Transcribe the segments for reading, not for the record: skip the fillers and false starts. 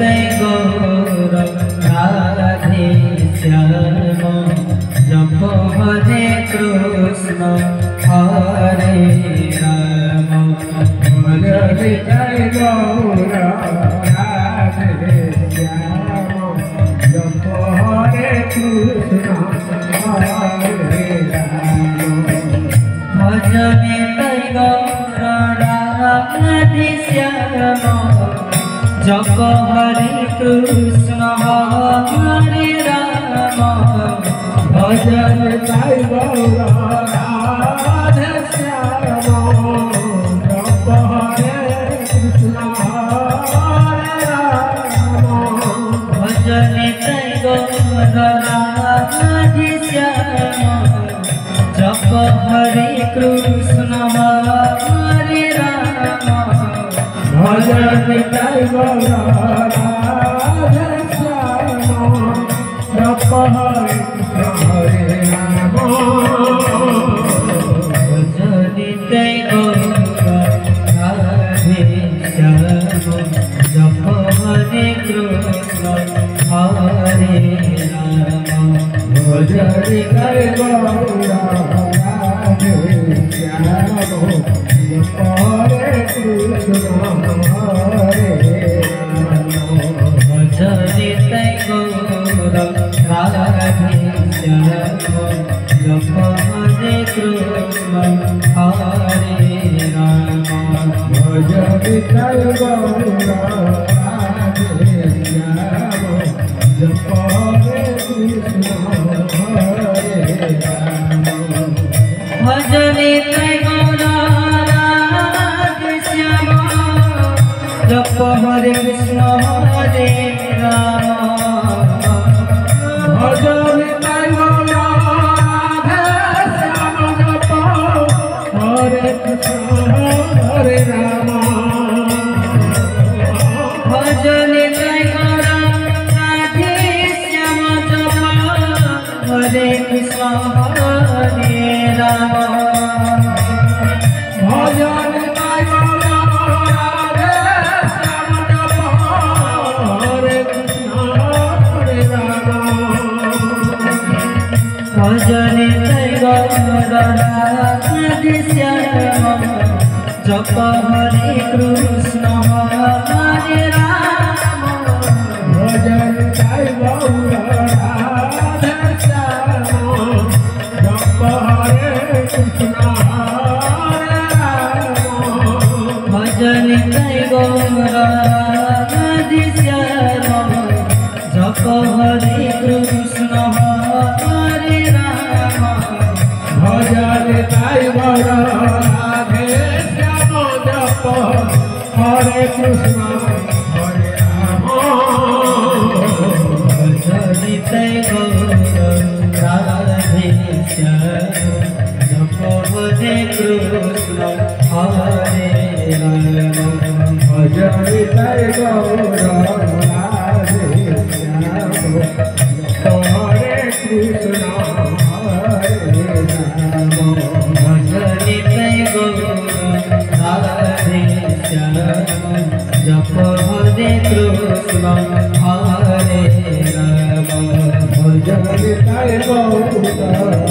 नित्य गौर राधे श्याम जप हरे कृष्ण हरे राम भज नित्य गौर राधे श्याम जप हरे कृष्ण हरे राम भज नित्य गौर राधे श्याम जप हरे कृष्ण हरे राम भज नित्य गौर राधे श्याम जप हरे कृष्ण हरे राम भज नित्य गौर राधे श्याम जप हरे कृष्ण हरे राम भज नित्य गौर राधे श्याम जप हरे कृष्ण हरे राम भज नित्य गौर राधे श्याम जप हरे कृष्ण हरे राम भज नित्य गौर राधे श्याम जप हरे कृष्ण हरे राम भज नित्य गौर राधे श्याम जप हरे कृष्ण हरे राम भज नित्य गौर राधे श्याम जप हरे कृष्ण हरे राम भज नित्य गौर राधे श्याम जप हरे कृष्ण हरे राम भज नित्य गौर राधे श्याम जप हरे कृष्ण हरे राम भज नित्य गौर राधे श्याम जप हरे कृष्ण हरे राम भज नित्य गौर राधे श्याम जप हरे कृष्ण हरे राम भज नित्य गौर राधे श्याम जप हरे कृष्ण हरे राम भज नित्य गौर राधे श्याम जप हरे कृष्ण हरे राम भज नित्य गौर राधे श्याम जप हरे कृष्ण हरे राम भज नित्य गौर राधे श्याम जप हरे कृष्ण हरे राम भज नित्य गौर राधे श्याम जप हरे कृष्ण हरे राम भज नित्य गौर राधे श्याम जप हरे कृष्ण हरे राम भज नित्य गौर राधे श्याम जप हरे कृष्ण हरे राम भज नित्य गौर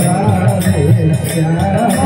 राधे श्याम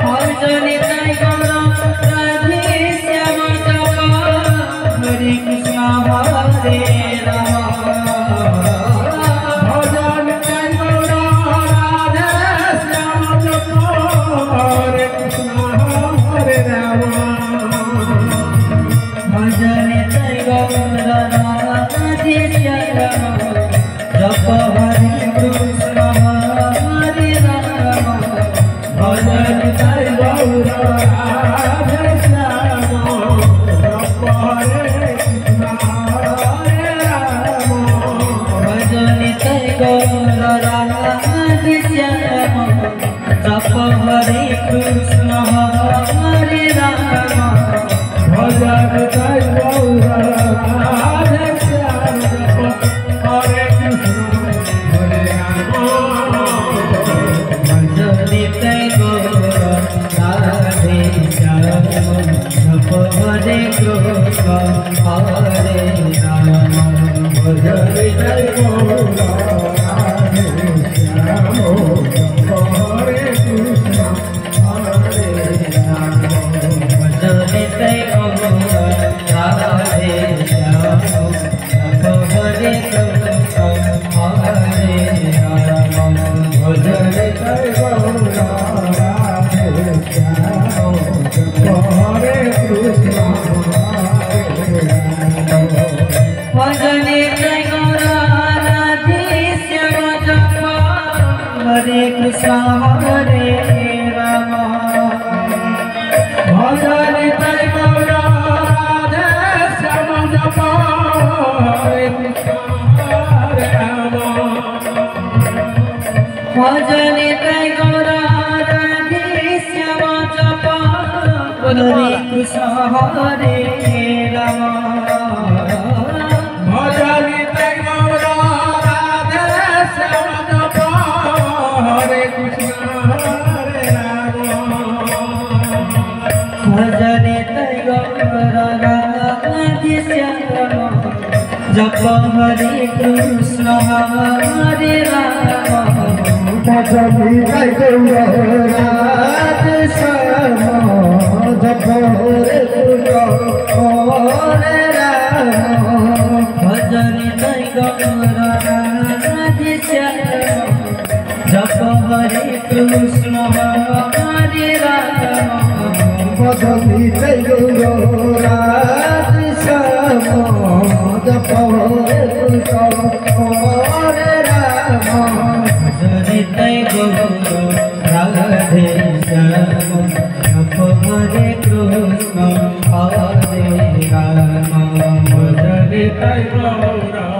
भजने ताई गौर राधे श्याम जप हरे कृष्ण हरे राम भजन ताई गौर राधे श्याम जप हरे कृष्ण हरे राम भजने ताई गौर राधे श्याम जप हरे कृष्ण हरे राम भजन ताई गौर राधे श्याम जप हरे कृष्ण हरे राम भजने ताई गौर राधे श्याम जप हरे कृष्ण हरे राम भजन ताई गौर राधे श्याम जप हरे कृष्ण हरे राम भजने ताई गौर राधे श्याम जप हरे कृष्ण हरे राम भजन ताई गौर राधे श्याम जप हरे कृष्ण हरे राम भजने ताई गौर राधे श्याम जप हरे कृष्ण हरे राम भजने ताई गौर राधे श्याम जप हरे कृष्ण हरे राम भजने ताई गौर राधे श्याम जप हरे कृष्ण हरे राम भजन ताई गौर राधे श्याम जप हरे कृष्ण हरे राम भजने ताई गौर राधे श्याम जप हरे कृष्ण हरे राम भजन ताई गौर राधे श्याम जप हरे कृष्ण हरे राम भजने ताई गौर राधे श्याम जप हरे कृष्ण हरे राम भजन ताई गौर राधे श्याम जप हरे कृष्ण हरे राम भजने ताई गौर राधे श्याम जप हरे कृष्ण हरे राम भजन ताई गौर राधे श्याम जप हरे कृष्ण हरे राम भजने ताई गौर राधे श्याम जप हरे कृष्ण हरे राम भजने ताई गौर